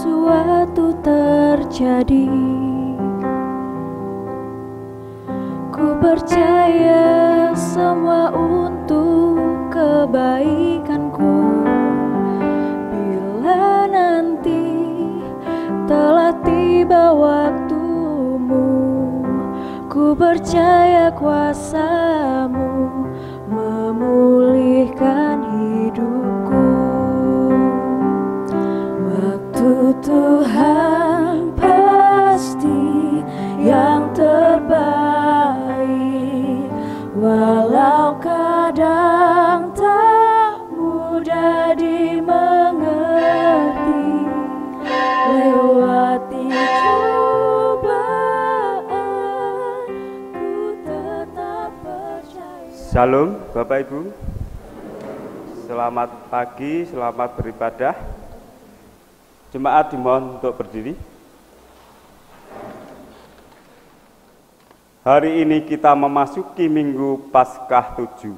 sesuatu terjadi. Ku percaya semua untuk kebaikanku. Bila nanti telah tiba waktumu, ku percaya kuasa-Mu memulihkan hidupku. Waktu Tuhan pasti yang terbaik, walau kadang tak mudah dimengerti. Lewati cobaan, ku tetap percaya. Shalom Bapak Ibu, selamat pagi, selamat beribadah. Jemaat dimohon untuk berdiri. Hari ini kita memasuki Minggu Paskah 7,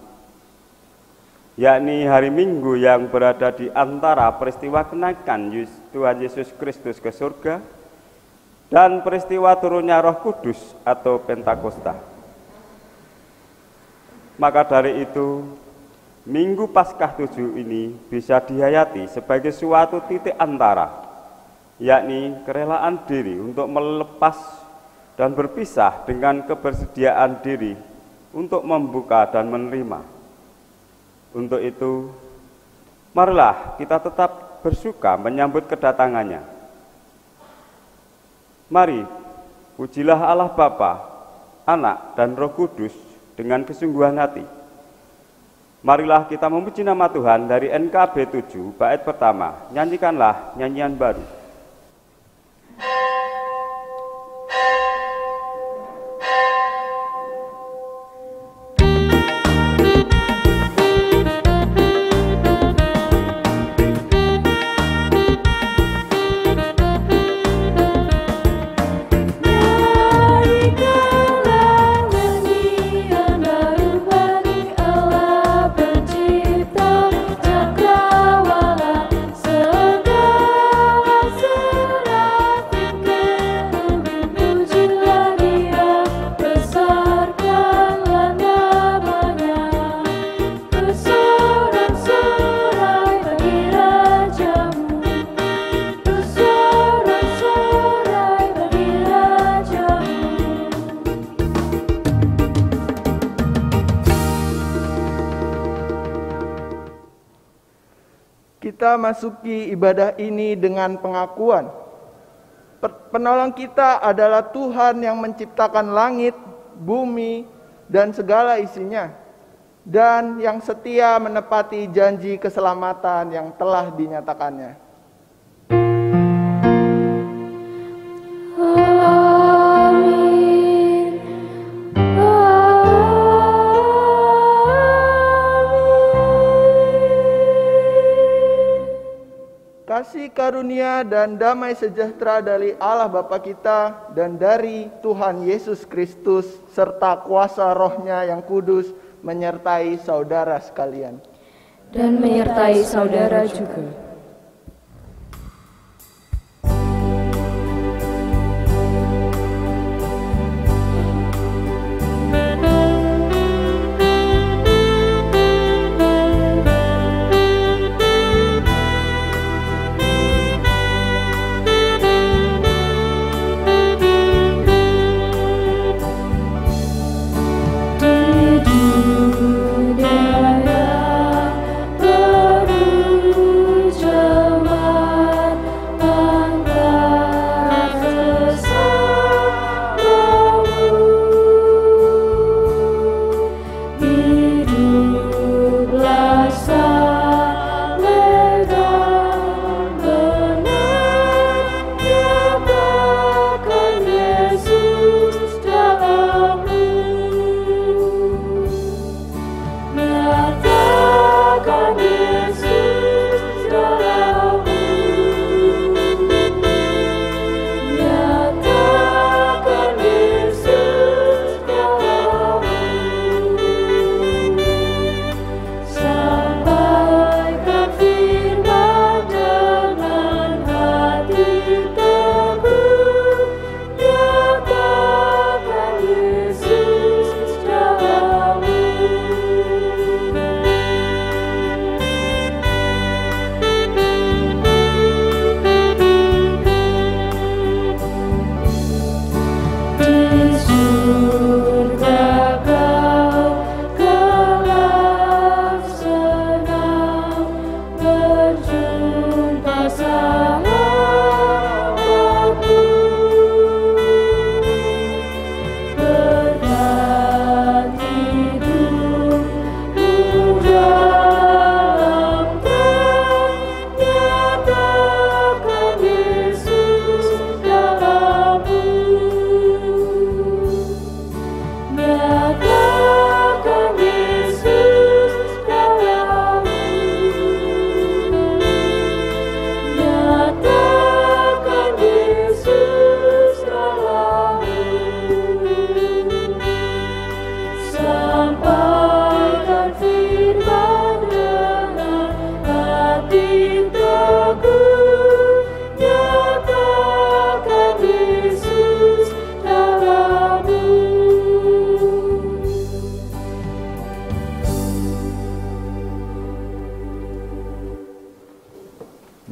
yakni hari Minggu yang berada di antara peristiwa kenaikan Tuhan Yesus Kristus ke surga dan peristiwa turunnya Roh Kudus atau Pentakosta. Maka dari itu, Minggu Paskah 7 ini bisa dihayati sebagai suatu titik antara, yakni kerelaan diri untuk melepas dan berpisah dengan kebersediaan diri untuk membuka dan menerima. Untuk itu, marilah kita tetap bersuka menyambut kedatangannya. Mari, pujilah Allah Bapa, Anak, dan Roh Kudus dengan kesungguhan hati. Marilah kita memuji nama Tuhan dari NKB 7, bait pertama. Nyanyikanlah nyanyian baru. Kita masuki ibadah ini dengan pengakuan penolong kita adalah Tuhan yang menciptakan langit, bumi, dan segala isinya, dan yang setia menepati janji keselamatan yang telah dinyatakannya. Kasih karunia dan damai sejahtera dari Allah Bapa kita dan dari Tuhan Yesus Kristus serta kuasa Roh-Nya yang kudus menyertai saudara sekalian. Dan menyertai saudara juga. Di dunia yang penuh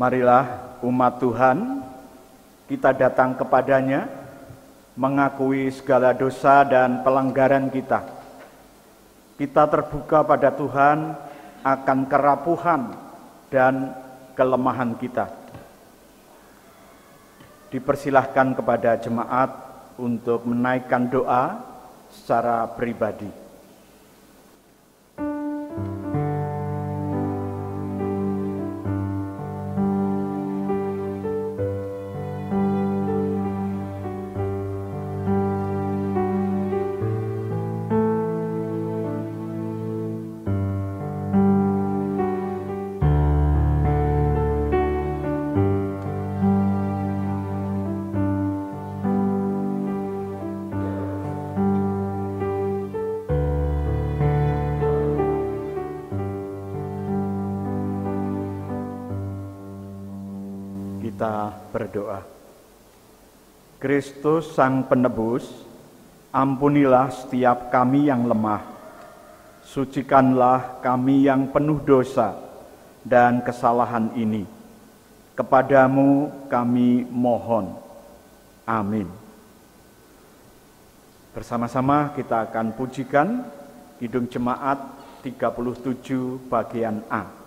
Marilah umat Tuhan, kita datang kepadanya, mengakui segala dosa dan pelanggaran kita. Kita terbuka pada Tuhan akan kerapuhan dan kelemahan kita. Dipersilahkan kepada jemaat untuk menaikkan doa secara pribadi. Kita berdoa. Kristus Sang Penebus, ampunilah setiap kami yang lemah, sucikanlah kami yang penuh dosa dan kesalahan ini. Kepadamu kami mohon. Amin. Bersama-sama kita akan pujikan Kidung Jemaat 37 bagian A.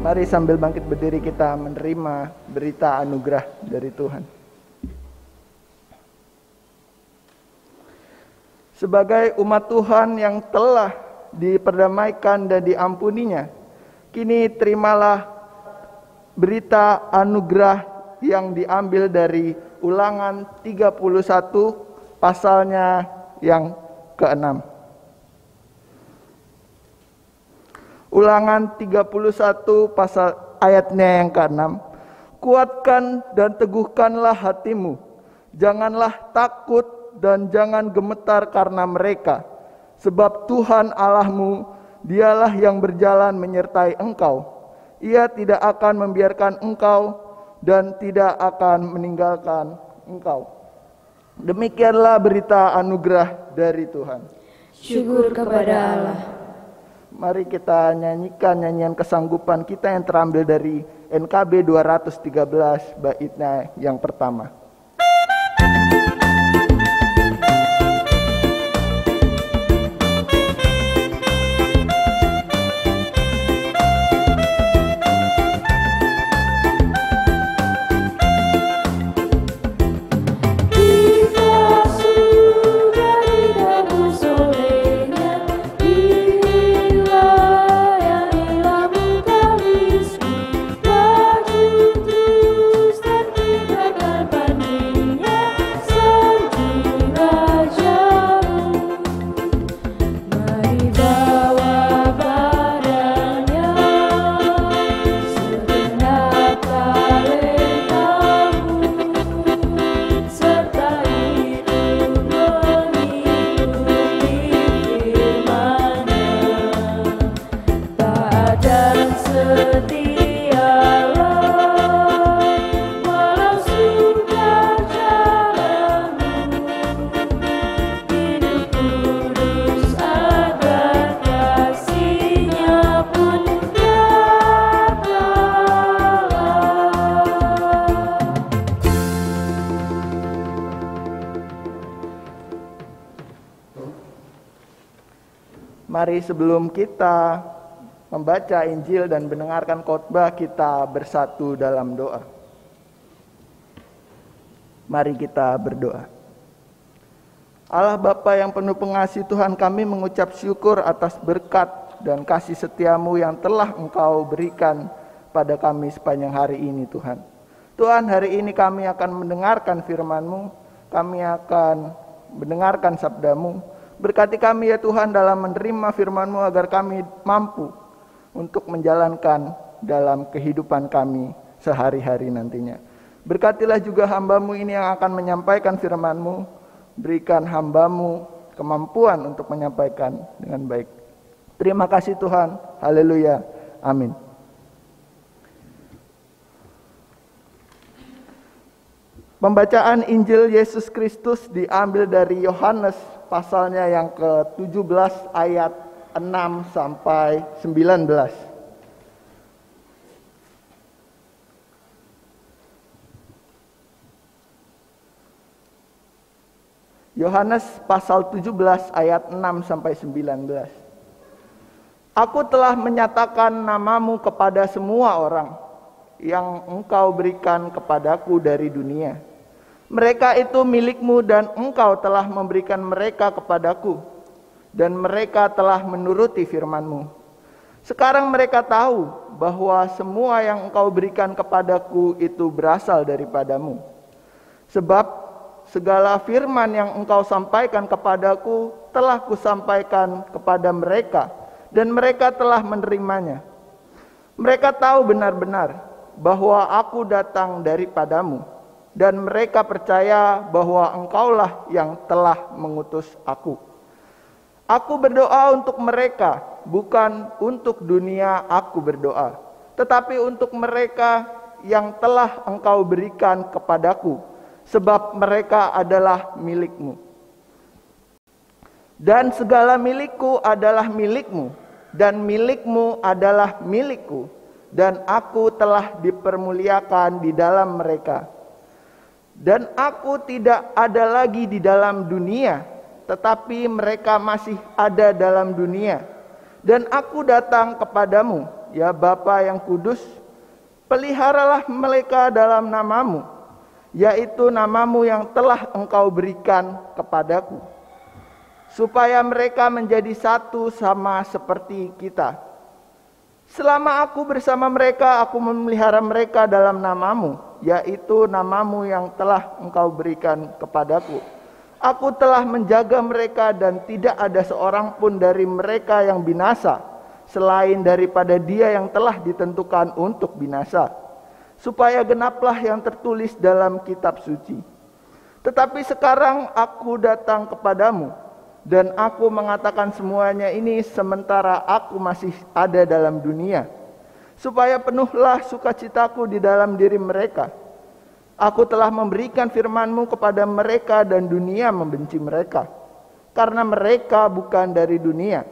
Mari sambil bangkit berdiri kita menerima berita anugerah dari Tuhan. Sebagai umat Tuhan yang telah diperdamaikan dan diampuninya, kini terimalah berita anugerah yang diambil dari Ulangan 31 pasalnya yang ke-6. Ulangan 31 pasal ayatnya yang ke-6. Kuatkan dan teguhkanlah hatimu. Janganlah takut dan jangan gemetar karena mereka. Sebab Tuhan Allahmu, dialah yang berjalan menyertai engkau. Ia tidak akan membiarkan engkau dan tidak akan meninggalkan engkau. Demikianlah berita anugerah dari Tuhan. Syukur kepada Allah. Mari kita nyanyikan nyanyian kesanggupan kita yang terambil dari NKB 213 baitnya yang pertama. Terus dan tidak akan bandingnya. Mari sebelum kita membaca Injil dan mendengarkan khotbah, kita bersatu dalam doa. Mari kita berdoa. Allah Bapa yang penuh pengasih, Tuhan, kami mengucap syukur atas berkat dan kasih setiamu yang telah Engkau berikan pada kami sepanjang hari ini, Tuhan. Tuhan, hari ini kami akan mendengarkan firman-Mu, kami akan mendengarkan sabda-Mu. Berkati kami ya Tuhan dalam menerima firman-Mu agar kami mampu untuk menjalankan dalam kehidupan kami sehari-hari nantinya. Berkatilah juga hamba-Mu ini yang akan menyampaikan firman-Mu. Berikan hamba-Mu kemampuan untuk menyampaikan dengan baik. Terima kasih Tuhan. Haleluya. Amin. Pembacaan Injil Yesus Kristus diambil dari Yohanes pasalnya yang ke-17 ayat 6 sampai 19. Yohanes pasal 17 ayat 6 sampai 19. Aku telah menyatakan namamu kepada semua orang yang Engkau berikan kepadaku dari dunia. Mereka itu milikmu dan Engkau telah memberikan mereka kepadaku, dan mereka telah menuruti firman-Mu. Sekarang mereka tahu bahwa semua yang Engkau berikan kepadaku itu berasal daripadamu. Sebab segala firman yang Engkau sampaikan kepadaku telah kusampaikan kepada mereka, dan mereka telah menerimanya. Mereka tahu benar-benar bahwa aku datang daripadamu, dan mereka percaya bahwa Engkaulah yang telah mengutus aku. Aku berdoa untuk mereka, bukan untuk dunia aku berdoa, tetapi untuk mereka yang telah Engkau berikan kepadaku, sebab mereka adalah milik-Mu. Dan segala milikku adalah milik-Mu, dan milik-Mu adalah milikku, dan aku telah dipermuliakan di dalam mereka. Dan aku tidak ada lagi di dalam dunia, tetapi mereka masih ada dalam dunia. Dan aku datang kepadamu, ya Bapa yang kudus, peliharalah mereka dalam namamu, yaitu namamu yang telah Engkau berikan kepadaku, supaya mereka menjadi satu sama seperti kita. Selama aku bersama mereka, aku memelihara mereka dalam namamu, yaitu namamu yang telah Engkau berikan kepadaku. Aku telah menjaga mereka dan tidak ada seorang pun dari mereka yang binasa, selain daripada dia yang telah ditentukan untuk binasa, supaya genaplah yang tertulis dalam kitab suci. Tetapi sekarang aku datang kepadamu, dan aku mengatakan semuanya ini sementara aku masih ada dalam dunia, supaya penuhlah sukacitaku di dalam diri mereka. Aku telah memberikan firman-Mu kepada mereka dan dunia membenci mereka, karena mereka bukan dari dunia,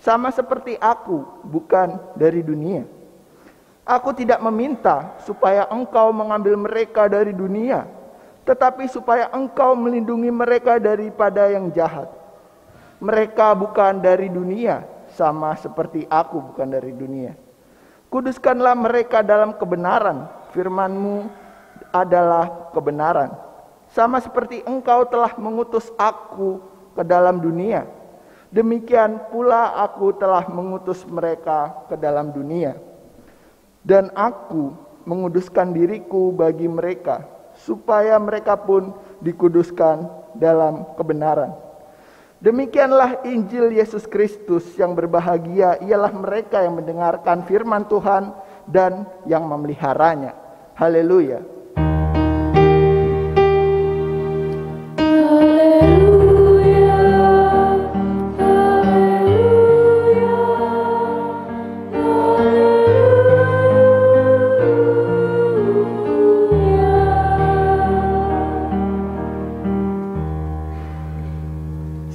sama seperti aku bukan dari dunia. Aku tidak meminta supaya Engkau mengambil mereka dari dunia, tetapi supaya Engkau melindungi mereka daripada yang jahat. Mereka bukan dari dunia, sama seperti aku bukan dari dunia. Kuduskanlah mereka dalam kebenaran, firman-Mu adalah kebenaran. Sama seperti Engkau telah mengutus aku ke dalam dunia, demikian pula aku telah mengutus mereka ke dalam dunia. Dan aku menguduskan diriku bagi mereka, supaya mereka pun dikuduskan dalam kebenaran. Demikianlah Injil Yesus Kristus. Yang berbahagia ialah mereka yang mendengarkan firman Tuhan dan yang memeliharanya. Haleluya.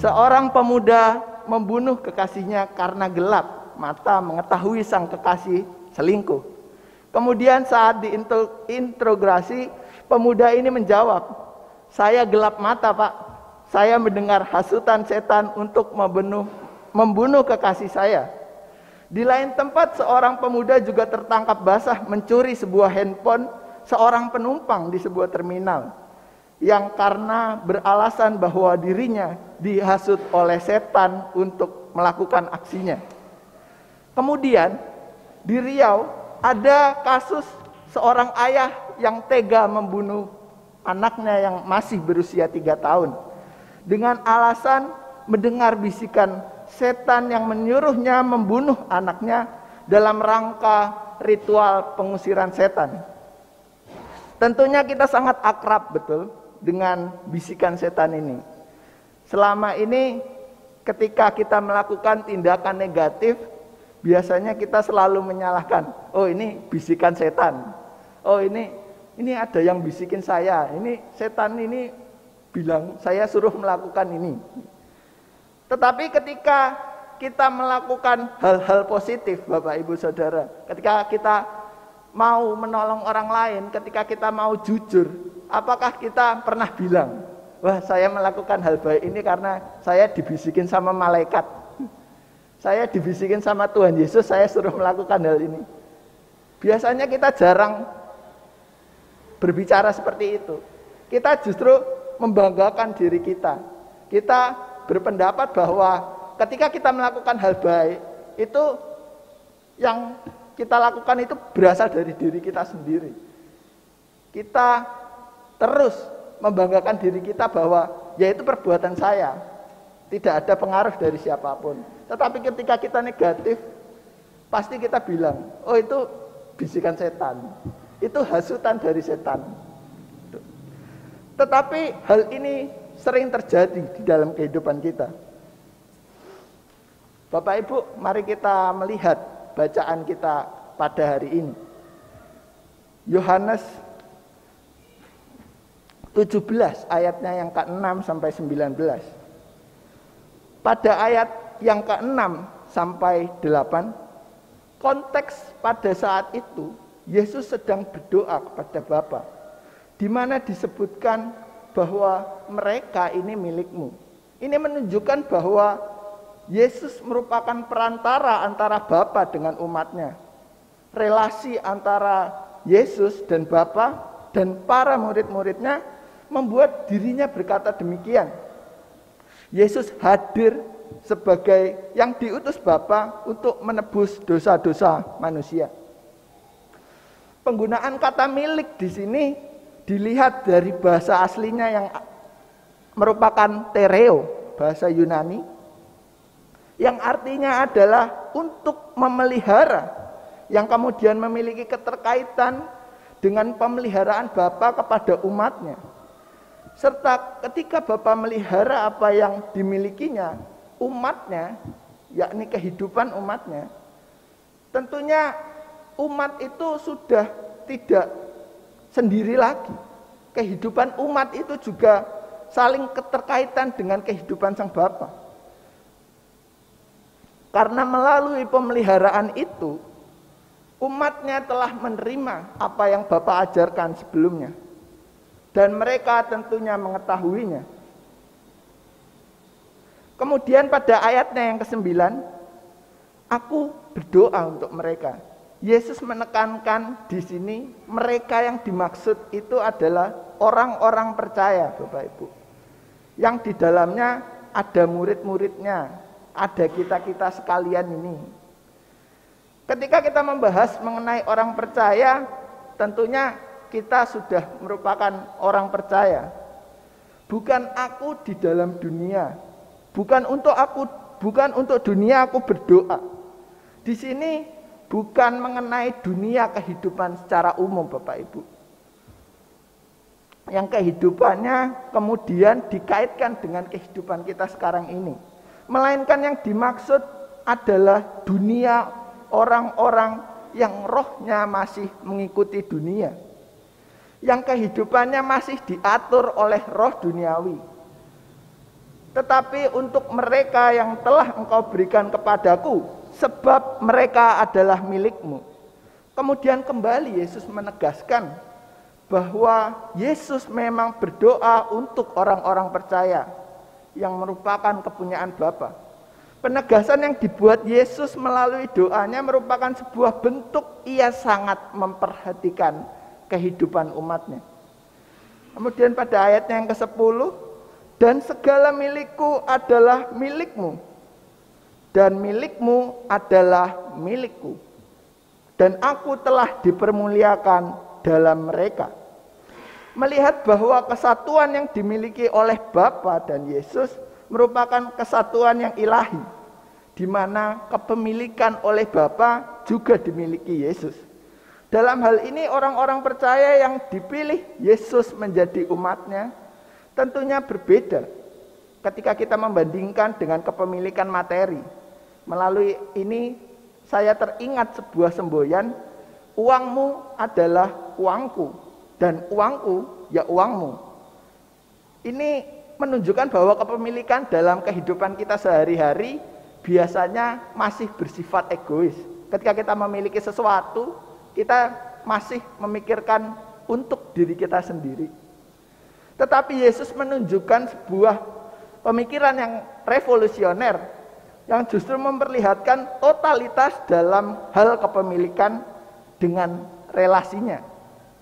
Seorang pemuda membunuh kekasihnya karena gelap mata mengetahui sang kekasih selingkuh. Kemudian saat diinterogasi, pemuda ini menjawab, "Saya gelap mata, Pak. Saya mendengar hasutan setan untuk membunuh membunuh kekasih saya. Di lain tempat seorang pemuda juga tertangkap basah mencuri sebuah handphone seorang penumpang di sebuah terminal, yang karena beralasan bahwa dirinya dihasut oleh setan untuk melakukan aksinya. Kemudian di Riau ada kasus seorang ayah yang tega membunuh anaknya yang masih berusia 3 tahun dengan alasan mendengar bisikan setan yang menyuruhnya membunuh anaknya dalam rangka ritual pengusiran setan. Tentunya kita sangat akrab betul dengan bisikan setan ini. Selama ini ketika kita melakukan tindakan negatif, biasanya kita selalu menyalahkan, oh ini bisikan setan. Oh ini ada yang bisikin saya. Ini setan ini bilang saya suruh melakukan ini. Tetapi ketika kita melakukan hal-hal positif, Bapak Ibu Saudara, ketika kita mau menolong orang lain, ketika kita mau jujur, apakah kita pernah bilang, wah saya melakukan hal baik ini karena saya dibisikin sama malaikat, saya dibisikin sama Tuhan Yesus, saya suruh melakukan hal ini. Biasanya kita jarang berbicara seperti itu. Kita justru membanggakan diri kita. Kita berpendapat bahwa ketika kita melakukan hal baik, itu yang kita lakukan itu berasal dari diri kita sendiri. Kita terus membanggakan diri kita bahwa ya itu perbuatan saya, tidak ada pengaruh dari siapapun. Tetapi ketika kita negatif, pasti kita bilang, oh itu bisikan setan, itu hasutan dari setan. Tetapi hal ini sering terjadi di dalam kehidupan kita. Bapak Ibu, mari kita melihat bacaan kita pada hari ini. Yohanes 17 ayatnya yang ke-6 sampai 19. Pada ayat yang ke-6 sampai 8, konteks pada saat itu Yesus sedang berdoa kepada Bapa, di mana disebutkan bahwa mereka ini milikmu. Ini menunjukkan bahwa Yesus merupakan perantara antara Bapa dengan umatnya. Relasi antara Yesus dan Bapa dan para murid-muridnya membuat dirinya berkata demikian. Yesus hadir sebagai yang diutus Bapa untuk menebus dosa-dosa manusia. Penggunaan kata milik di sini dilihat dari bahasa aslinya yang merupakan tereo, bahasa Yunani, yang artinya adalah untuk memelihara, yang kemudian memiliki keterkaitan dengan pemeliharaan Bapa kepada umatnya. Serta ketika Bapa melihara apa yang dimilikinya, umatnya, yakni kehidupan umatnya, tentunya umat itu sudah tidak sendiri lagi. Kehidupan umat itu juga saling keterkaitan dengan kehidupan Sang Bapa. Karena melalui pemeliharaan itu, umatnya telah menerima apa yang Bapa ajarkan sebelumnya. Dan mereka tentunya mengetahuinya. Kemudian pada ayatnya yang ke-9, aku berdoa untuk mereka. Yesus menekankan di sini, mereka yang dimaksud itu adalah orang-orang percaya, Bapak Ibu. Yang di dalamnya ada murid-muridnya, ada kita-kita sekalian ini. Ketika kita membahas mengenai orang percaya, tentunya kita sudah merupakan orang percaya. Bukan aku di dalam dunia, bukan untuk dunia aku berdoa. Di sini bukan mengenai dunia kehidupan secara umum, Bapak Ibu. Yang kehidupannya kemudian dikaitkan dengan kehidupan kita sekarang ini. Melainkan yang dimaksud adalah dunia orang-orang yang rohnya masih mengikuti dunia, yang kehidupannya masih diatur oleh roh duniawi. Tetapi untuk mereka yang telah Engkau berikan kepadaku, sebab mereka adalah milikmu. Kemudian kembali Yesus menegaskan bahwa Yesus memang berdoa untuk orang-orang percaya yang merupakan kepunyaan Bapa. Penegasan yang dibuat Yesus melalui doanya merupakan sebuah bentuk ia sangat memperhatikan kehidupan umatnya. Kemudian pada ayatnya yang ke-10, dan segala milikku adalah milikmu, dan milikmu adalah milikku, dan aku telah dipermuliakan dalam mereka. Melihat bahwa kesatuan yang dimiliki oleh Bapa dan Yesus merupakan kesatuan yang ilahi, di mana kepemilikan oleh Bapa juga dimiliki Yesus. Dalam hal ini orang-orang percaya yang dipilih Yesus menjadi umatnya tentunya berbeda ketika kita membandingkan dengan kepemilikan materi. Melalui ini saya teringat sebuah semboyan, uangmu adalah uangku dan uangku ya uangmu. Ini menunjukkan bahwa kepemilikan dalam kehidupan kita sehari-hari biasanya masih bersifat egois. Ketika kita memiliki sesuatu, kita masih memikirkan untuk diri kita sendiri. Tetapi Yesus menunjukkan sebuah pemikiran yang revolusioner, yang justru memperlihatkan totalitas dalam hal kepemilikan dengan relasinya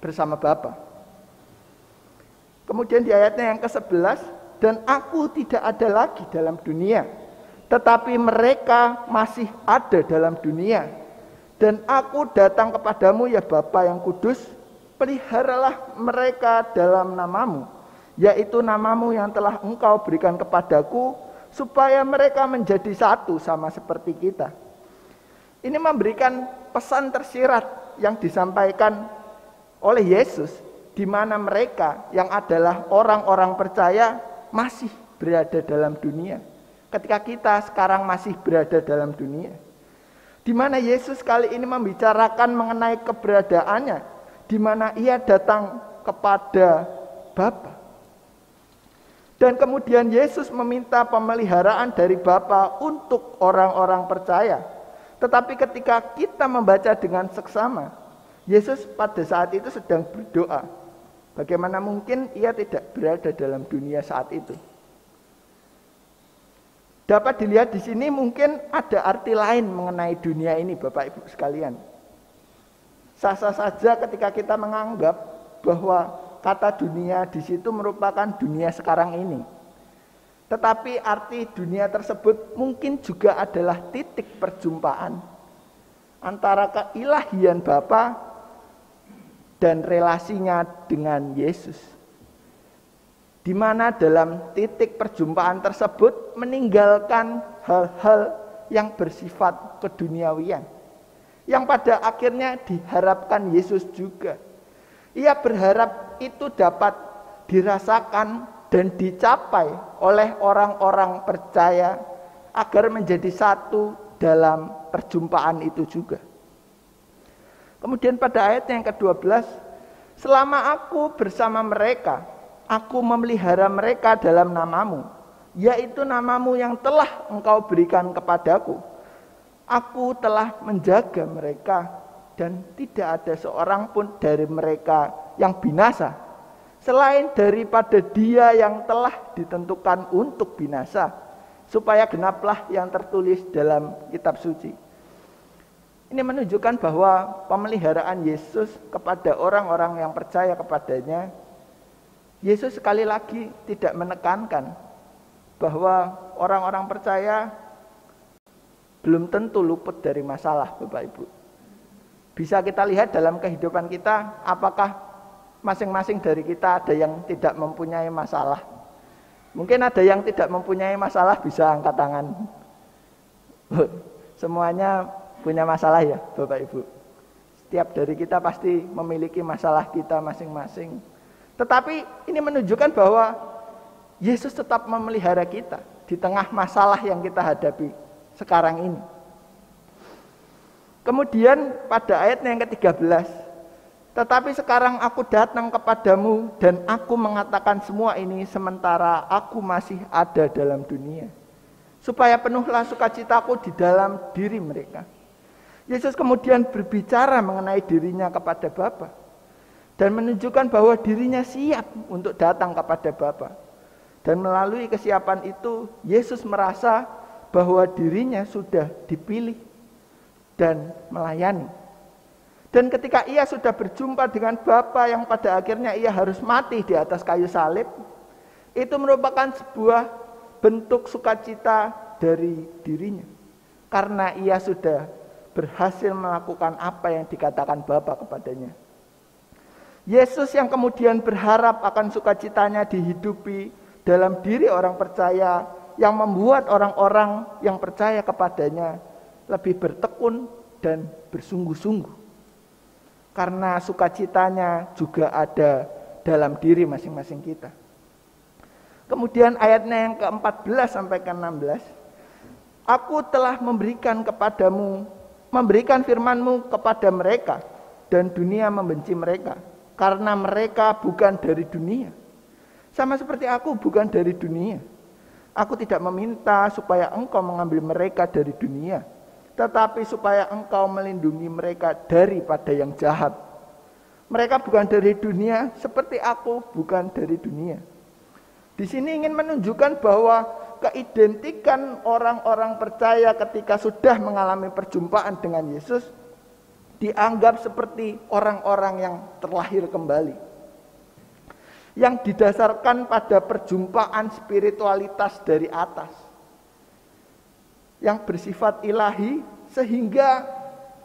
bersama Bapa. Kemudian di ayatnya yang ke-11, dan aku tidak ada lagi dalam dunia, tetapi mereka masih ada dalam dunia. Dan aku datang kepadamu ya Bapa yang kudus, peliharalah mereka dalam namamu, yaitu namamu yang telah engkau berikan kepadaku, supaya mereka menjadi satu sama seperti kita. Ini memberikan pesan tersirat yang disampaikan oleh Yesus, di mana mereka yang adalah orang-orang percaya masih berada dalam dunia. Ketika kita sekarang masih berada dalam dunia, di mana Yesus kali ini membicarakan mengenai keberadaannya, di mana ia datang kepada Bapa. Dan kemudian Yesus meminta pemeliharaan dari Bapa untuk orang-orang percaya. Tetapi ketika kita membaca dengan seksama, Yesus pada saat itu sedang berdoa. Bagaimana mungkin ia tidak berada dalam dunia saat itu? Dapat dilihat di sini mungkin ada arti lain mengenai dunia ini, Bapak Ibu sekalian. Sah-sah saja ketika kita menganggap bahwa kata dunia di situ merupakan dunia sekarang ini. Tetapi arti dunia tersebut mungkin juga adalah titik perjumpaan antara keilahian Bapa dan relasinya dengan Yesus, di mana dalam titik perjumpaan tersebut meninggalkan hal-hal yang bersifat keduniawian, yang pada akhirnya diharapkan Yesus juga. Ia berharap itu dapat dirasakan dan dicapai oleh orang-orang percaya agar menjadi satu dalam perjumpaan itu juga. Kemudian pada ayat yang ke-12, selama aku bersama mereka, aku memelihara mereka dalam namamu, yaitu namamu yang telah engkau berikan kepadaku. Aku telah menjaga mereka, dan tidak ada seorang pun dari mereka yang binasa, selain daripada dia yang telah ditentukan untuk binasa, supaya genaplah yang tertulis dalam kitab suci. Ini menunjukkan bahwa pemeliharaan Yesus kepada orang-orang yang percaya kepadanya, Yesus sekali lagi tidak menekankan bahwa orang-orang percaya belum tentu luput dari masalah, Bapak Ibu. Bisa kita lihat dalam kehidupan kita, apakah masing-masing dari kita ada yang tidak mempunyai masalah. Mungkin ada yang tidak mempunyai masalah, bisa angkat tangan. Semuanya punya masalah ya Bapak Ibu. Setiap dari kita pasti memiliki masalah kita masing-masing. Tetapi ini menunjukkan bahwa Yesus tetap memelihara kita di tengah masalah yang kita hadapi sekarang ini. Kemudian pada ayatnya yang ke-13, tetapi sekarang aku datang kepadamu dan aku mengatakan semua ini sementara aku masih ada dalam dunia, supaya penuhlah sukacitaku di dalam diri mereka. Yesus kemudian berbicara mengenai dirinya kepada Bapa dan menunjukkan bahwa dirinya siap untuk datang kepada Bapa. Dan melalui kesiapan itu, Yesus merasa bahwa dirinya sudah dipilih dan melayani. Dan ketika ia sudah berjumpa dengan Bapa yang pada akhirnya ia harus mati di atas kayu salib, itu merupakan sebuah bentuk sukacita dari dirinya. Karena ia sudah berhasil melakukan apa yang dikatakan Bapa kepadanya. Yesus yang kemudian berharap akan sukacitanya dihidupi dalam diri orang percaya, yang membuat orang-orang yang percaya kepadanya lebih bertekun dan bersungguh-sungguh. Karena sukacitanya juga ada dalam diri masing-masing kita. Kemudian ayatnya yang ke-14 sampai ke-16. Aku telah memberikan firman-Mu kepada mereka, dan dunia membenci mereka, karena mereka bukan dari dunia. Sama seperti aku bukan dari dunia. Aku tidak meminta supaya Engkau mengambil mereka dari dunia, tetapi supaya Engkau melindungi mereka daripada yang jahat. Mereka bukan dari dunia, seperti aku bukan dari dunia. Di sini ingin menunjukkan bahwa keidentikan orang-orang percaya ketika sudah mengalami perjumpaan dengan Yesus dianggap seperti orang-orang yang terlahir kembali, yang didasarkan pada perjumpaan spiritualitas dari atas, yang bersifat ilahi, sehingga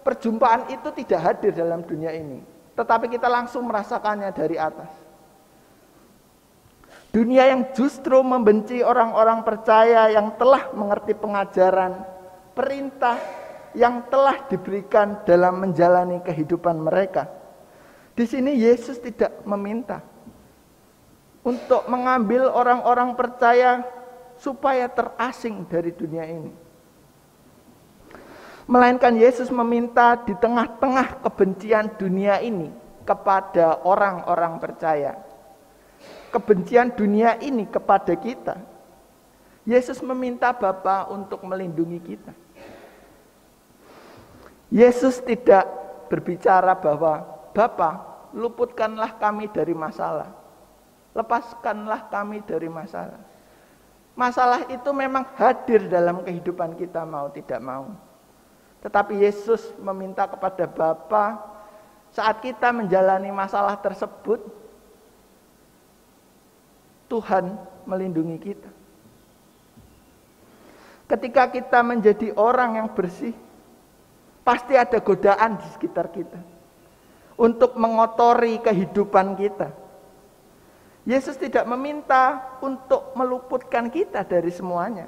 perjumpaan itu tidak hadir dalam dunia ini, tetapi kita langsung merasakannya dari atas. Dunia yang justru membenci orang-orang percaya yang telah mengerti pengajaran, perintah yang telah diberikan dalam menjalani kehidupan mereka. Di sini Yesus tidak meminta untuk mengambil orang-orang percaya supaya terasing dari dunia ini, melainkan Yesus meminta di tengah-tengah kebencian dunia ini kepada orang-orang percaya, kebencian dunia ini kepada kita, Yesus meminta Bapa untuk melindungi kita. Yesus tidak berbicara bahwa Bapa, luputkanlah kami dari masalah, lepaskanlah kami dari masalah. Masalah itu memang hadir dalam kehidupan kita mau tidak mau. Tetapi Yesus meminta kepada Bapa saat kita menjalani masalah tersebut, Tuhan melindungi kita. Ketika kita menjadi orang yang bersih, pasti ada godaan di sekitar kita untuk mengotori kehidupan kita. Yesus tidak meminta untuk meluputkan kita dari semuanya.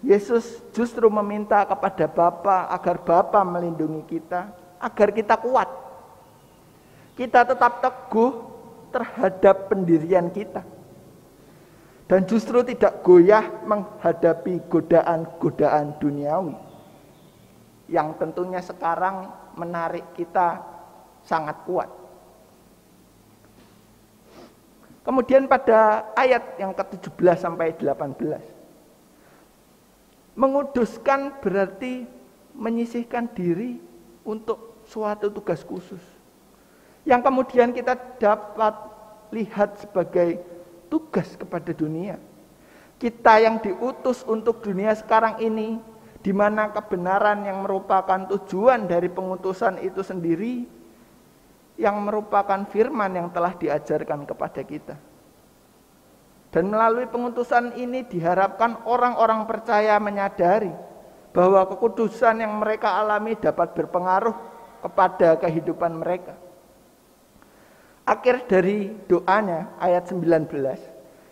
Yesus justru meminta kepada Bapa agar Bapa melindungi kita, agar kita kuat. Kita tetap teguh terhadap pendirian kita, dan justru tidak goyah menghadapi godaan-godaan duniawi yang tentunya sekarang menarik kita sangat kuat. Kemudian pada ayat yang ke-17 sampai 18, menguduskan berarti menyisihkan diri untuk suatu tugas khusus, yang kemudian kita dapat lihat sebagai tugas kepada dunia. Kita yang diutus untuk dunia sekarang ini, di mana kebenaran yang merupakan tujuan dari pengutusan itu sendiri, yang merupakan firman yang telah diajarkan kepada kita. Dan melalui pengutusan ini diharapkan orang-orang percaya menyadari bahwa kekudusan yang mereka alami dapat berpengaruh kepada kehidupan mereka. Akhir dari doanya, ayat 19,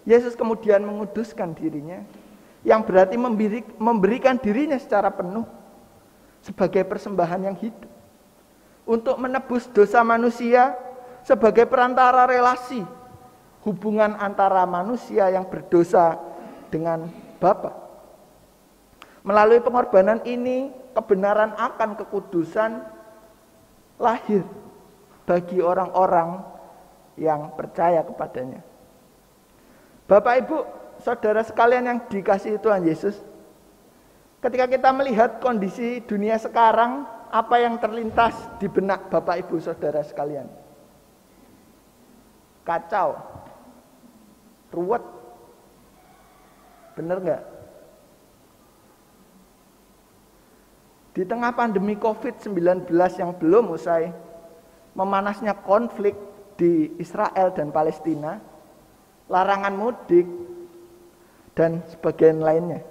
Yesus kemudian menguduskan dirinya, yang berarti memberikan dirinya secara penuh sebagai persembahan yang hidup, untuk menebus dosa manusia sebagai perantara relasi hubungan antara manusia yang berdosa dengan Bapa. Melalui pengorbanan ini, kebenaran akan kekudusan lahir bagi orang-orang yang percaya kepadanya. Bapak, Ibu, saudara sekalian yang dikasihi Tuhan Yesus, ketika kita melihat kondisi dunia sekarang, apa yang terlintas di benak Bapak, Ibu, saudara sekalian? Kacau, ruwet, bener nggak? Di tengah pandemi COVID-19 yang belum usai, memanasnya konflik di Israel dan Palestina, larangan mudik, dan sebagaian lainnya.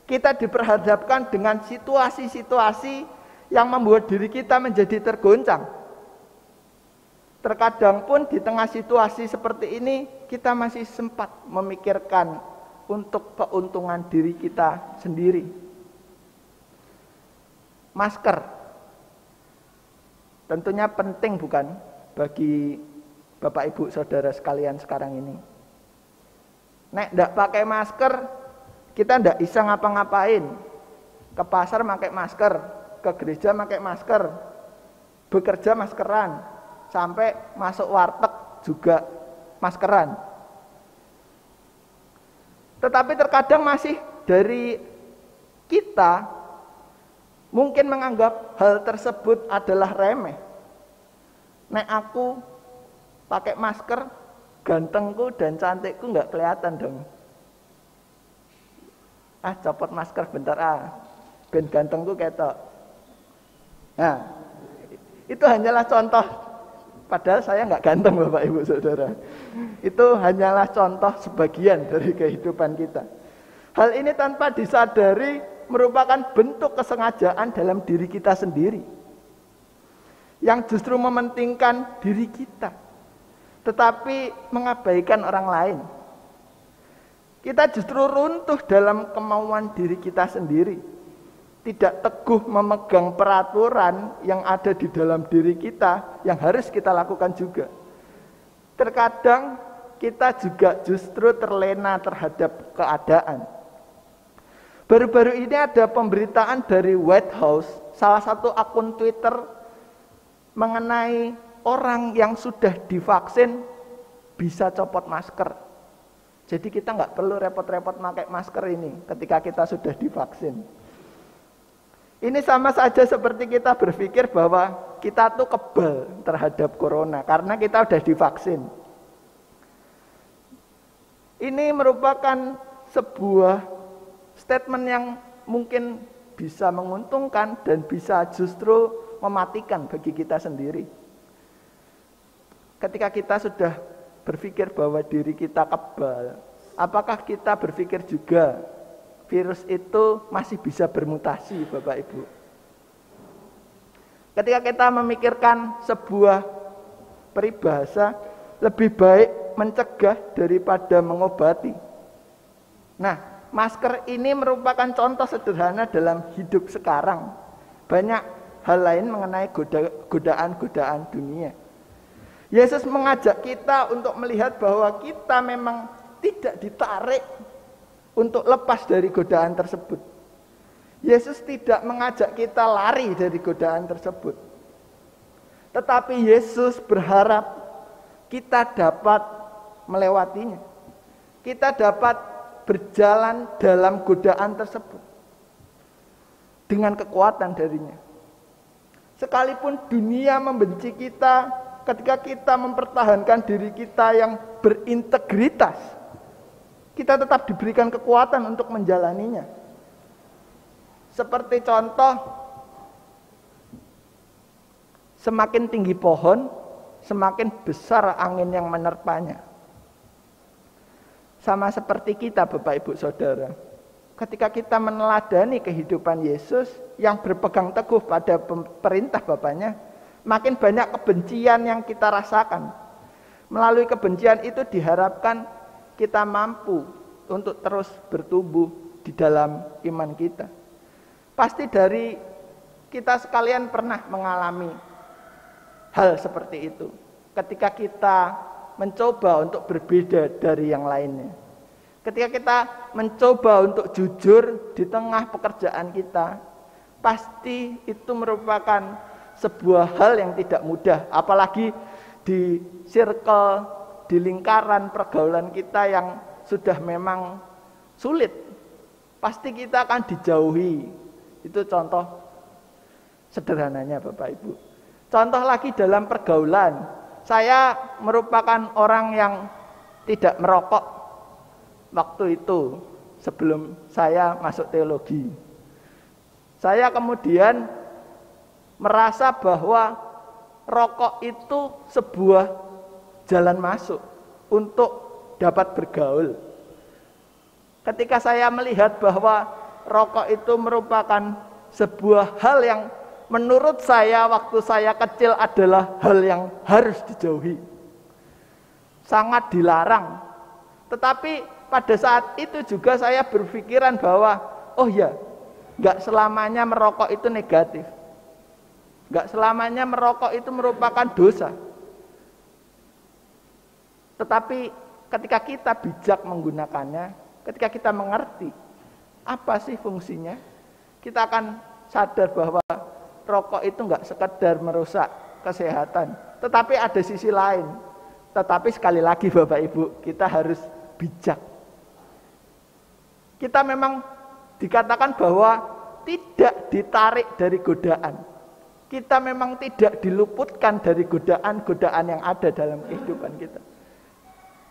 Kita diperhadapkan dengan situasi-situasi yang membuat diri kita menjadi tergoncang. Terkadang pun di tengah situasi seperti ini, kita masih sempat memikirkan untuk keuntungan diri kita sendiri. Masker tentunya penting bukan bagi Bapak Ibu Saudara sekalian sekarang ini. Nek ndak pakai masker, kita ndak bisa ngapa-ngapain. Ke pasar pakai masker, ke gereja pakai masker, bekerja maskeran, sampai masuk warteg juga maskeran. Tetapi terkadang masih dari kita mungkin menganggap hal tersebut adalah remeh. Nek aku pakai masker, gantengku dan cantikku nggak kelihatan dong. Copot masker bentar ben gantengku ketok. Nah, itu hanyalah contoh. Padahal saya nggak ganteng Bapak Ibu Saudara. Itu hanyalah contoh sebagian dari kehidupan kita. Hal ini tanpa disadari merupakan bentuk kesengajaan dalam diri kita sendiri, yang justru mementingkan diri kita, tetapi mengabaikan orang lain. Kita justru runtuh dalam kemauan diri kita sendiri, tidak teguh memegang peraturan yang ada di dalam diri kita, yang harus kita lakukan juga. Terkadang kita juga justru terlena terhadap keadaan. Baru-baru ini ada pemberitaan dari White House, salah satu akun Twitter, mengenai orang yang sudah divaksin bisa copot masker. Jadi kita nggak perlu repot-repot pakai masker ini ketika kita sudah divaksin. Ini sama saja seperti kita berpikir bahwa kita tuh kebal terhadap corona karena kita sudah divaksin. Ini merupakan sebuah statement yang mungkin bisa menguntungkan dan bisa justru mematikan bagi kita sendiri. Ketika kita sudah berpikir bahwa diri kita kebal, apakah kita berpikir juga virus itu masih bisa bermutasi, Bapak Ibu? Ketika kita memikirkan sebuah peribahasa, lebih baik mencegah daripada mengobati. Nah, masker ini merupakan contoh sederhana dalam hidup sekarang. Banyak hal lain mengenai godaan-godaan dunia. Yesus mengajak kita untuk melihat bahwa kita memang tidak ditarik untuk lepas dari godaan tersebut. Yesus tidak mengajak kita lari dari godaan tersebut. Tetapi Yesus berharap kita dapat melewatinya. Kita dapat berjalan dalam godaan tersebut dengan kekuatan darinya. Sekalipun dunia membenci kita, ketika kita mempertahankan diri kita yang berintegritas, kita tetap diberikan kekuatan untuk menjalaninya. Seperti contoh, semakin tinggi pohon, semakin besar angin yang menerpanya. Sama seperti kita Bapak Ibu Saudara, ketika kita meneladani kehidupan Yesus yang berpegang teguh pada perintah Bapaknya, makin banyak kebencian yang kita rasakan. Melalui kebencian itu diharapkan kita mampu untuk terus bertumbuh di dalam iman kita. Pasti dari kita sekalian pernah mengalami hal seperti itu. Ketika kita mencoba untuk berbeda dari yang lainnya. Ketika kita mencoba untuk jujur di tengah pekerjaan kita, pasti itu merupakan sebuah hal yang tidak mudah. Apalagi di circle, di lingkaran pergaulan kita yang sudah memang sulit. Pasti kita akan dijauhi. Itu contoh sederhananya Bapak Ibu. Contoh lagi dalam pergaulan. Saya merupakan orang yang tidak merokok waktu itu sebelum saya masuk teologi. saya kemudian merasa bahwa rokok itu sebuah jalan masuk untuk dapat bergaul. Ketika saya melihat bahwa rokok itu merupakan sebuah hal yang menurut saya waktu saya kecil adalah hal yang harus dijauhi, sangat dilarang. Tetapi pada saat itu juga saya berpikiran bahwa oh ya, gak selamanya merokok itu negatif, gak selamanya merokok itu merupakan dosa. Tetapi ketika kita bijak menggunakannya, ketika kita mengerti apa sih fungsinya, kita akan sadar bahwa rokok itu enggak sekedar merusak kesehatan, tetapi ada sisi lain. Tetapi sekali lagi Bapak Ibu, kita harus bijak. Kita memang dikatakan bahwa tidak ditarik dari godaan. Kita memang tidak diluputkan dari godaan-godaan yang ada dalam kehidupan kita.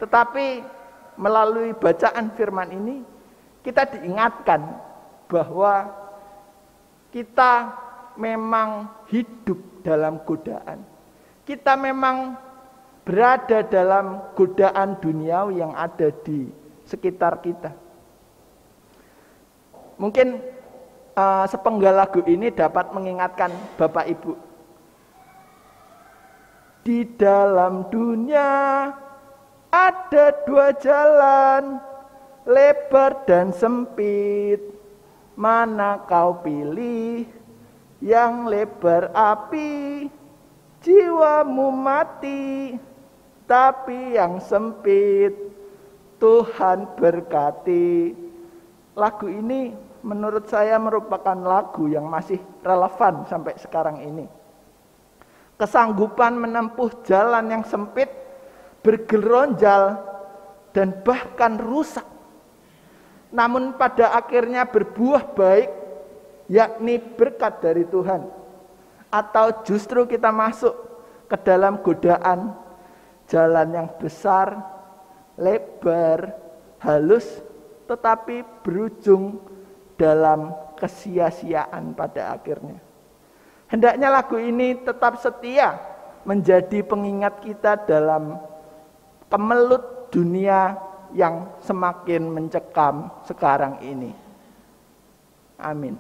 Tetapi melalui bacaan firman ini, kita diingatkan bahwa kita memang hidup dalam godaan. Kita memang berada dalam godaan duniawi yang ada di sekitar kita. Mungkin sepenggal lagu ini dapat mengingatkan Bapak Ibu. Di dalam dunia ada dua jalan, lebar dan sempit. Mana kau pilih? Yang lebar api, jiwamu mati. Tapi yang sempit, Tuhan berkati. Lagu ini menurut saya merupakan lagu yang masih relevan sampai sekarang ini. Kesanggupan menempuh jalan yang sempit, bergeronjal, dan bahkan rusak, namun pada akhirnya berbuah baik, yakni berkat dari Tuhan. Atau justru kita masuk ke dalam godaan jalan yang besar, lebar, halus, tetapi berujung dalam kesia-siaan pada akhirnya. Hendaknya lagu ini tetap setia menjadi pengingat kita dalam kemelut dunia yang semakin mencekam sekarang ini. Amin.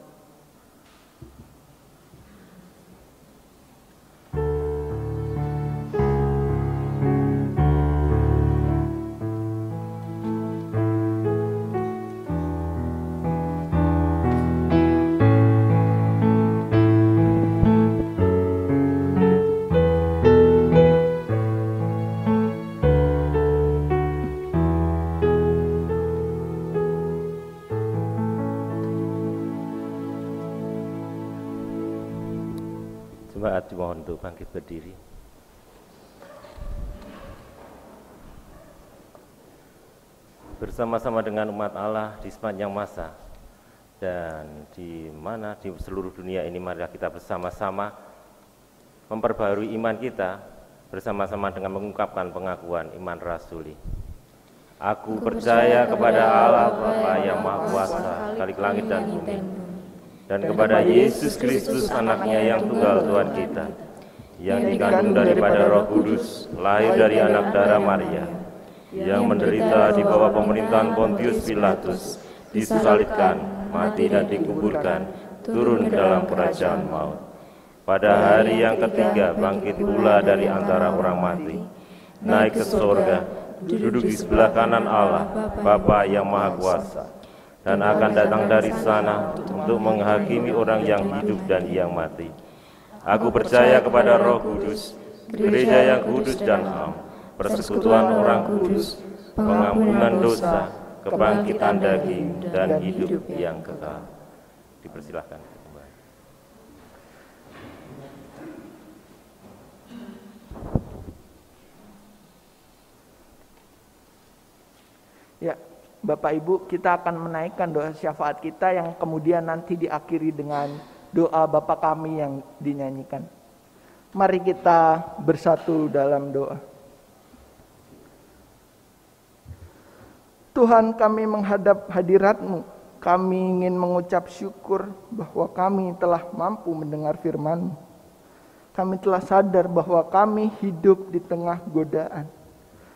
Jemaat dimohon untuk bangkit berdiri. Bersama-sama dengan umat Allah di sepanjang masa dan di mana di seluruh dunia ini, mari kita bersama-sama memperbarui iman kita bersama-sama dengan mengungkapkan pengakuan iman rasuli. Aku percaya kepada Allah Bapa yang Maha Kuasa, Khalik langit dan bumi, dan kepada Yesus Kristus anaknya yang tunggal Tuhan kita, yang dikandung daripada Roh Kudus, lahir dari anak darah Maria, yang menderita di bawah pemerintahan Pontius Pilatus, disalibkan, mati dan dikuburkan, turun ke dalam kerajaan maut. Pada hari yang ketiga bangkit pula dari antara orang mati, naik ke surga, duduk di sebelah kanan Allah, Bapa yang Maha Kuasa, dan akan datang dari sana untuk menghakimi orang yang hidup dan yang mati. Aku percaya kepada Roh Kudus, gereja yang kudus dan am, persekutuan orang kudus, pengampunan dosa, kebangkitan daging, dan hidup yang kekal. Dipersilahkan kembali. Ya, Bapak Ibu, kita akan menaikkan doa syafaat kita yang kemudian nanti diakhiri dengan doa Bapa Kami yang dinyanyikan. Mari kita bersatu dalam doa. Tuhan, kami menghadap hadirat-Mu kami ingin mengucap syukur bahwa kami telah mampu mendengar firman-Mu. Kami telah sadar bahwa kami hidup di tengah godaan.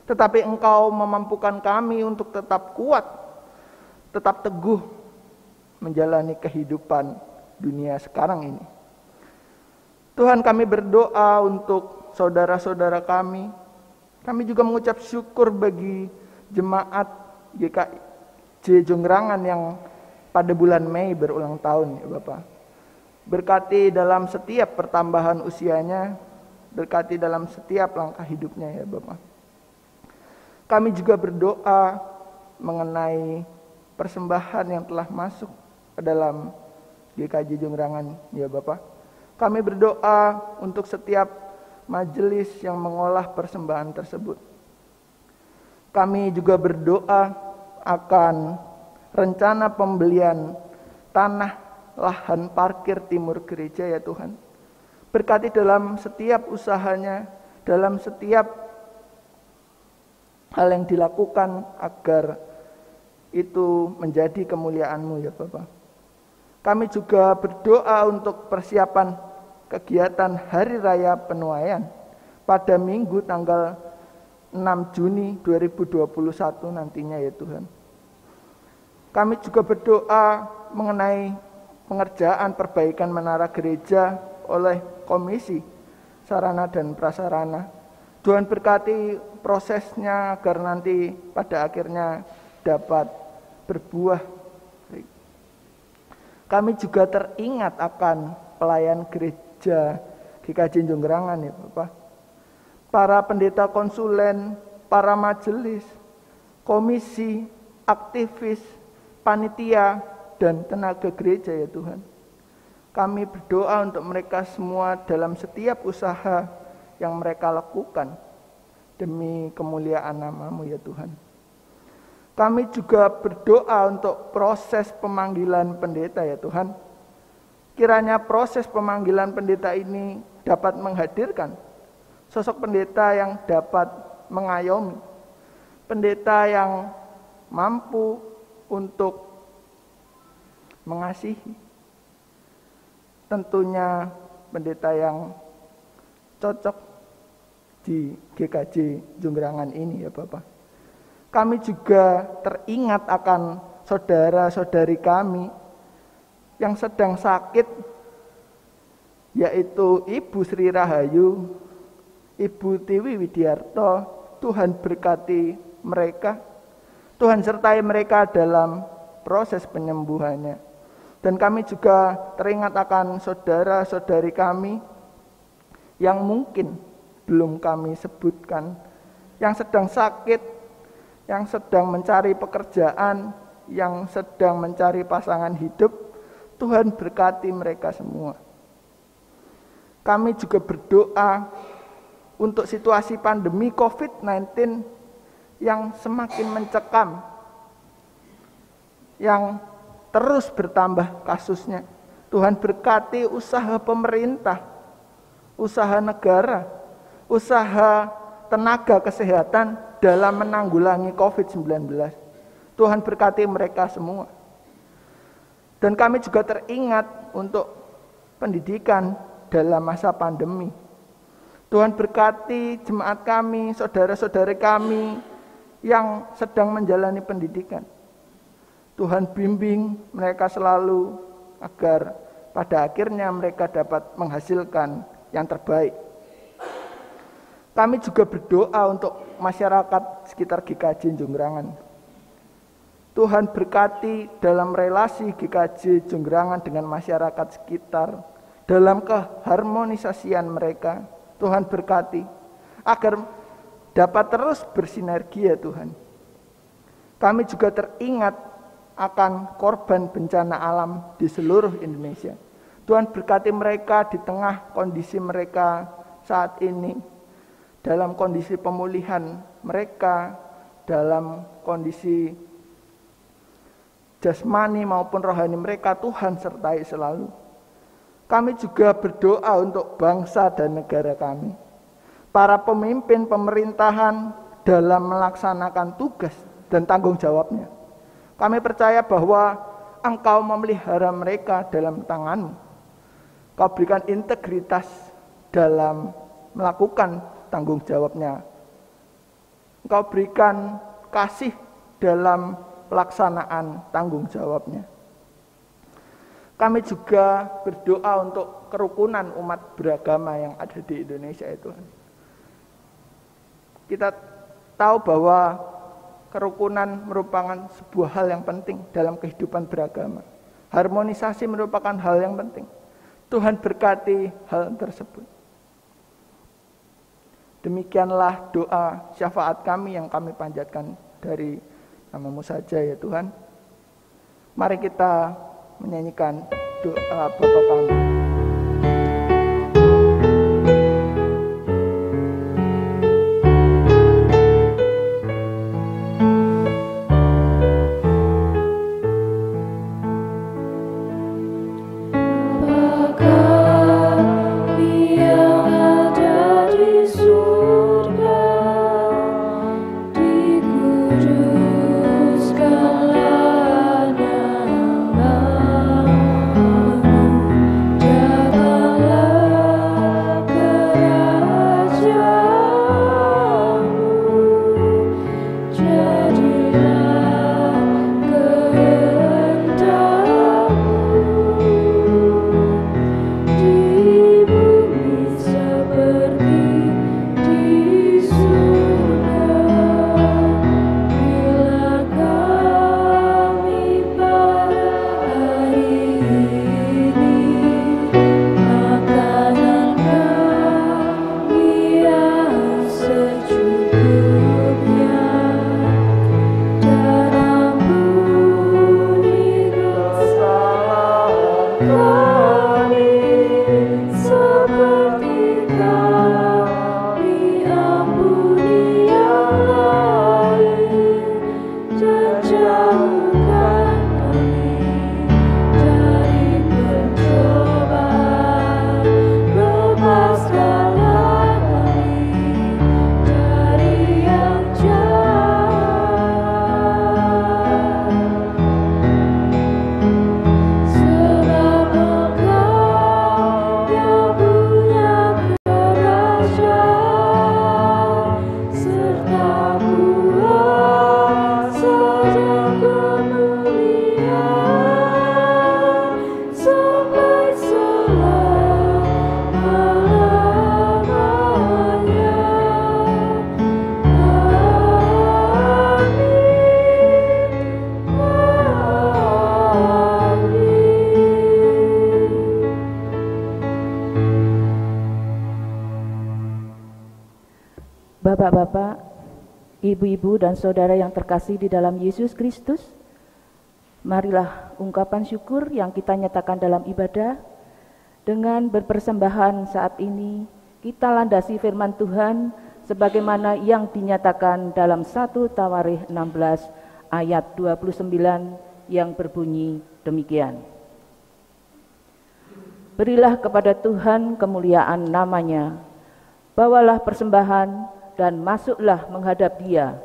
Tetapi Engkau memampukan kami untuk tetap kuat, tetap teguh menjalani kehidupan dunia sekarang ini. Tuhan, kami berdoa untuk saudara-saudara kami. Kami juga mengucap syukur bagi jemaat GKJ Jongrangan yang pada bulan Mei berulang tahun, ya Bapak. Berkati dalam setiap pertambahan usianya, berkati dalam setiap langkah hidupnya, ya Bapak. Kami juga berdoa mengenai persembahan yang telah masuk ke dalam GKJ Jongrangan, ya Bapak. Kami berdoa untuk setiap majelis yang mengolah persembahan tersebut. Kami juga berdoa akan rencana pembelian tanah lahan parkir timur gereja, ya Tuhan. Berkati dalam setiap usahanya, dalam setiap hal yang dilakukan agar itu menjadi kemuliaan-Mu, ya Bapak. Kami juga berdoa untuk persiapan kegiatan Hari Raya Penuaian pada Minggu tanggal 6 Juni 2021 nantinya, ya Tuhan. Kami juga berdoa mengenai pengerjaan perbaikan menara gereja oleh Komisi Sarana dan Prasarana. Tuhan berkati prosesnya agar nanti pada akhirnya dapat berbuah. Kami juga teringat akan pelayan gereja GKJ Jongrangan, ya Bapak. Para pendeta konsulen, para majelis, komisi, aktivis, panitia, dan tenaga gereja, ya Tuhan. Kami berdoa untuk mereka semua dalam setiap usaha yang mereka lakukan demi kemuliaan nama-Mu, ya Tuhan. Kami juga berdoa untuk proses pemanggilan pendeta, ya Tuhan. Kiranya proses pemanggilan pendeta ini dapat menghadirkan sosok pendeta yang dapat mengayomi, pendeta yang mampu untuk mengasihi. Tentunya pendeta yang cocok di GKJ Jongrangan ini, ya Bapak. Kami juga teringat akan saudara-saudari kami yang sedang sakit, yaitu Ibu Sri Rahayu, Ibu Tiwi Widiarto. Tuhan berkati mereka, Tuhan sertai mereka dalam proses penyembuhannya. Dan kami juga teringat akan saudara-saudari kami yang mungkin belum kami sebutkan, yang sedang sakit, yang sedang mencari pekerjaan, yang sedang mencari pasangan hidup. Tuhan berkati mereka semua. Kami juga berdoa untuk situasi pandemi COVID-19 yang semakin mencekam, yang terus bertambah kasusnya. Tuhan berkati usaha pemerintah, usaha negara, usaha tenaga kesehatan dalam menanggulangi COVID-19. Tuhan berkati mereka semua. Dan kami juga teringat untuk pendidikan dalam masa pandemi. Tuhan berkati jemaat kami, saudara-saudari kami yang sedang menjalani pendidikan. Tuhan bimbing mereka selalu agar pada akhirnya mereka dapat menghasilkan yang terbaik. Kami juga berdoa untuk masyarakat sekitar GKJ Jongrangan. Tuhan berkati dalam relasi GKJ Jongrangan dengan masyarakat sekitar, dalam keharmonisasian mereka. Tuhan berkati agar dapat terus bersinergi, ya Tuhan. Kami juga teringat akan korban bencana alam di seluruh Indonesia. Tuhan berkati mereka di tengah kondisi mereka saat ini, dalam kondisi pemulihan mereka, dalam kondisi jasmani maupun rohani mereka. Tuhan sertai selalu. Kami juga berdoa untuk bangsa dan negara kami, para pemimpin pemerintahan dalam melaksanakan tugas dan tanggung jawabnya. Kami percaya bahwa Engkau memelihara mereka dalam tangan-Mu. Kau berikan integritas dalam melakukan tanggung jawabnya. Engkau berikan kasih dalam pelaksanaan tanggung jawabnya. Kami juga berdoa untuk kerukunan umat beragama yang ada di Indonesia itu. Kita tahu bahwa kerukunan merupakan sebuah hal yang penting dalam kehidupan beragama. Harmonisasi merupakan hal yang penting. Tuhan berkati hal tersebut. Demikianlah doa syafaat kami yang kami panjatkan dari nama-Mu saja ya Tuhan. Mari kita menyanyikan doa Bapa kami. Bapak-bapak, ibu-ibu dan saudara yang terkasih di dalam Yesus Kristus, marilah ungkapan syukur yang kita nyatakan dalam ibadah dengan berpersembahan saat ini kita landasi firman Tuhan sebagaimana yang dinyatakan dalam 1 Tawarikh 16 ayat 29 yang berbunyi demikian. Berilah kepada Tuhan kemuliaan namanya, bawalah persembahan dan masuklah menghadap Dia,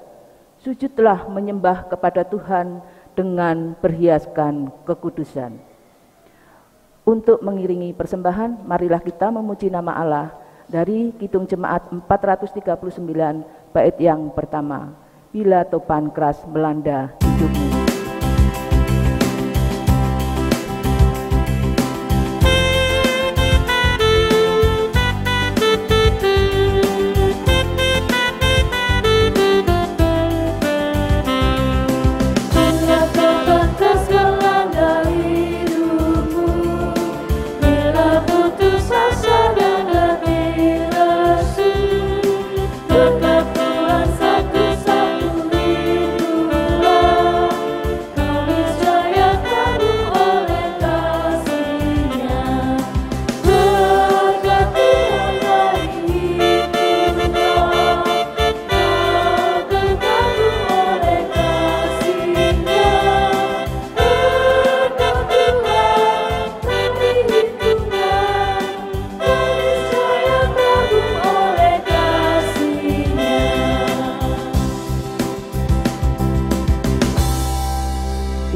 sujudlah menyembah kepada Tuhan dengan berhiaskan kekudusan. Untuk mengiringi persembahan, marilah kita memuji nama Allah dari Kidung Jemaat 439 bait yang pertama. Bila topan keras melanda hidupmu. Tetap Tuhan satu-satu rindulah.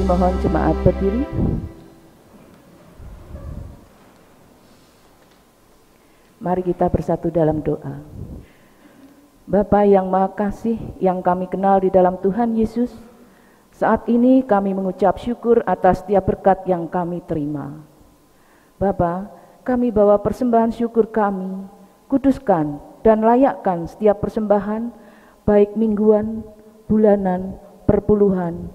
mohon jemaat berdiri. Mari kita bersatu dalam doa. Bapa yang Maha Kasih yang kami kenal di dalam Tuhan Yesus, saat ini kami mengucap syukur atas setiap berkat yang kami terima. Bapa, kami bawa persembahan syukur kami, kuduskan dan layakkan setiap persembahan, baik mingguan, bulanan, perpuluhan,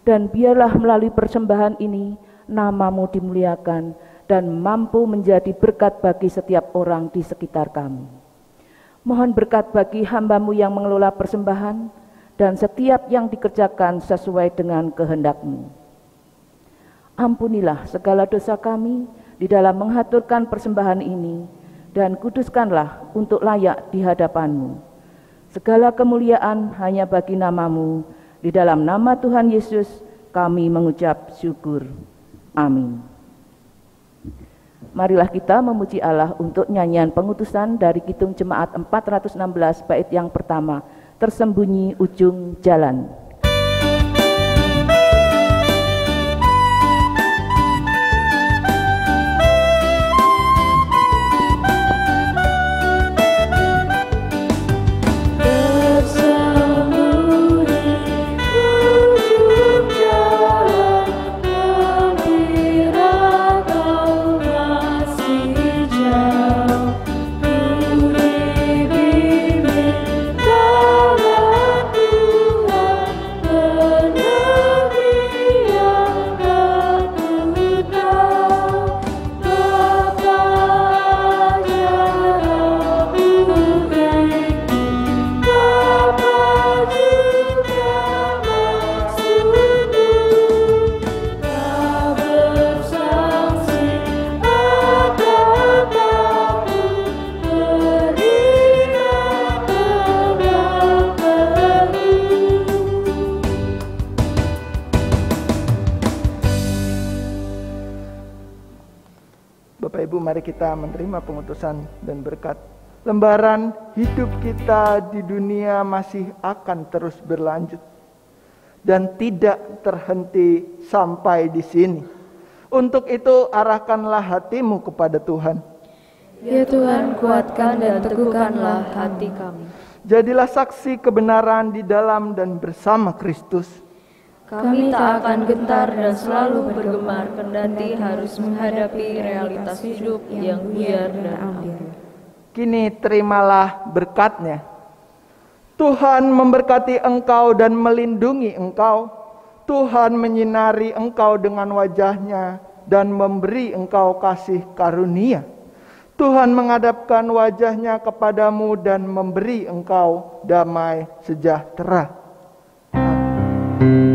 dan biarlah melalui persembahan ini nama-Mu dimuliakan dan mampu menjadi berkat bagi setiap orang di sekitar kami. Mohon berkat bagi hamba-Mu yang mengelola persembahan dan setiap yang dikerjakan sesuai dengan kehendak-Mu. Ampunilah segala dosa kami di dalam mengaturkan persembahan ini dan kuduskanlah untuk layak di hadapan-Mu. Segala kemuliaan hanya bagi nama-Mu. Di dalam nama Tuhan Yesus kami mengucap syukur. Amin. Marilah kita memuji Allah untuk nyanyian pengutusan dari Kidung Jemaat 416 bait yang pertama, Tersembunyi Ujung Jalan. Bapak Ibu, mari kita menerima pengutusan dan berkat. Lembaran hidup kita di dunia masih akan terus berlanjut dan tidak terhenti sampai di sini. Untuk itu arahkanlah hatimu kepada Tuhan. Ya Tuhan, kuatkan dan teguhkanlah hati kami. Jadilah saksi kebenaran di dalam dan bersama Kristus. Kami tak akan gentar dan selalu bergemar kendati harus menghadapi realitas hidup yang buyar dan ambiar. Kini terimalah berkat-Nya. Tuhan memberkati engkau dan melindungi engkau. Tuhan menyinari engkau dengan wajah-Nya dan memberi engkau kasih karunia. Tuhan menghadapkan wajah-Nya kepadamu dan memberi engkau damai sejahtera. Amin.